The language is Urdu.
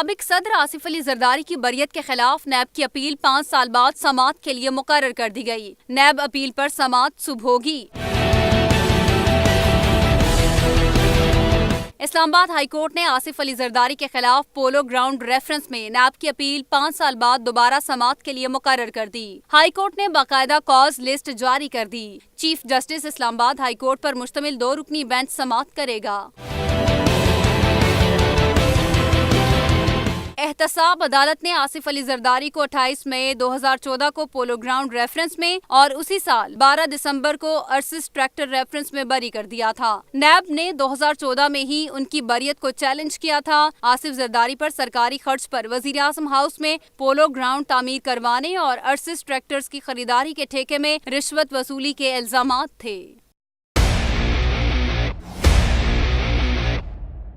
سابق صدر آصف علی زرداری کی بریت کے خلاف نیب کی اپیل 5 سال بعد سماعت کے لیے مقرر کر دی گئی۔ نیب اپیل پر سماعت صبح ہوگی۔ اسلام آباد ہائی کورٹ نے آصف علی زرداری کے خلاف پولو گراؤنڈ ریفرنس میں نیب کی اپیل 5 سال بعد دوبارہ سماعت کے لیے مقرر کر دی۔ ہائی کورٹ نے باقاعدہ کاز لسٹ جاری کر دی۔ چیف جسٹس اسلام آباد ہائی کورٹ پر مشتمل 2 رکنی بینچ سماعت کرے گا۔ احتساب عدالت نے آصف علی زرداری کو 28 مئی 2014 کو پولو گراؤنڈ ریفرنس میں اور اسی سال 12 دسمبر کو ارسس ٹریکٹر ریفرنس میں بری کر دیا تھا۔ نیب نے 2014 میں ہی ان کی بریت کو چیلنج کیا تھا۔ آصف زرداری پر سرکاری خرچ پر وزیراعظم ہاؤس میں پولو گراؤنڈ تعمیر کروانے اور ارسس ٹریکٹرز کی خریداری کے ٹھیکے میں رشوت وصولی کے الزامات تھے۔